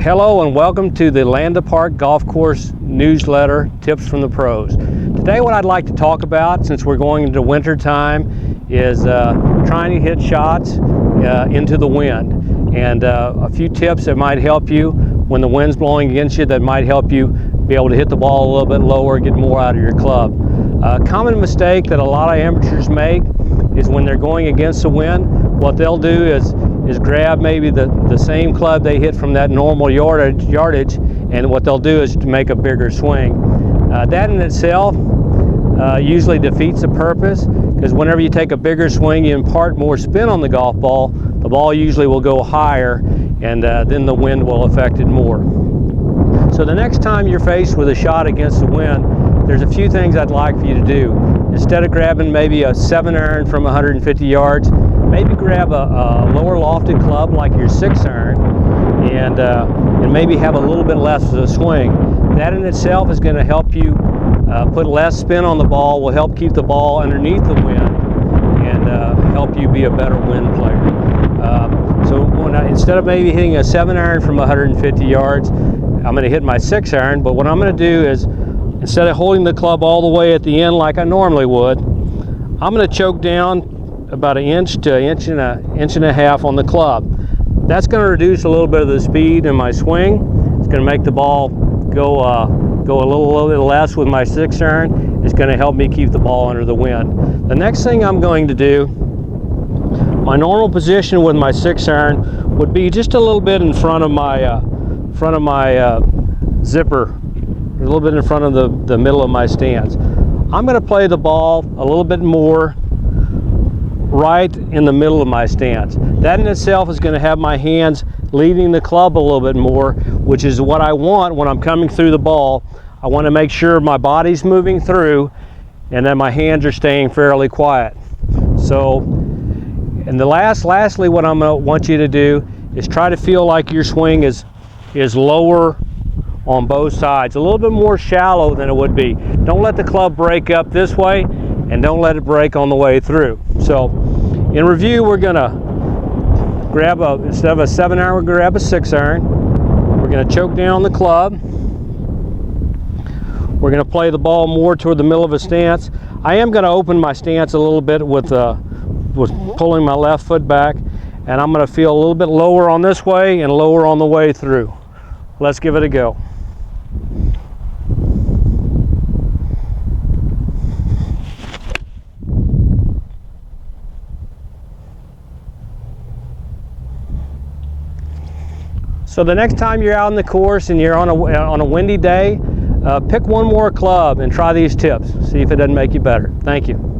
Hello and welcome to the Landa Park Golf Course newsletter, Tips from the Pros. Today what I'd like to talk about, since we're going into winter time, is trying to hit shots into the wind. And a few tips that might help you when the wind's blowing against you, that might help you be able to hit the ball a little bit lower, get more out of your club. A common mistake that a lot of amateurs make is when they're going against the wind, what they'll do is grab maybe the same club they hit from that normal yardage, and what they'll do is to make a bigger swing. That in itself usually defeats the purpose, because whenever you take a bigger swing, you impart more spin on the golf ball. The ball usually will go higher, and then the wind will affect it more. So the next time you're faced with a shot against the wind, there's a few things I'd like for you to do. Instead of grabbing maybe a 7-iron from 150 yards, maybe grab a lower lofted club like your 6-iron, and maybe have a little bit less of a swing. That in itself is going to help you put less spin on the ball, will help keep the ball underneath the wind, and help you be a better wind player. So instead of maybe hitting a 7-iron from 150 yards, I'm going to hit my 6-iron, but what I'm going to do is, instead of holding the club all the way at the end like I normally would, I'm going to choke down about an inch to inch and a half on the club. That's going to reduce a little bit of the speed in my swing. It's going to make the ball go a little bit less with my 6-iron. It's going to help me keep the ball under the wind. The next thing I'm going to do, my normal position with my 6-iron would be just a little bit in front of my zipper, a little bit in front of the middle of my stance. I'm going to play the ball a little bit more right in the middle of my stance. That in itself is going to have my hands leading the club a little bit more, which is what I want when I'm coming through the ball. I want to make sure my body's moving through and that my hands are staying fairly quiet. So, and lastly, what I'm going to want you to do is try to feel like your swing is lower on both sides, a little bit more shallow than it would be. Don't let the club break up this way, and don't let it break on the way through. So in review, we're going to grab instead of a 7-iron, we're going to grab a 6-iron. We're going to choke down the club. We're going to play the ball more toward the middle of a stance. I am going to open my stance a little bit with pulling my left foot back, and I'm going to feel a little bit lower on this way and lower on the way through. Let's give it a go. So the next time you're out on the course and you're on a windy day, pick one more club and try these tips. See if it doesn't make you better. Thank you.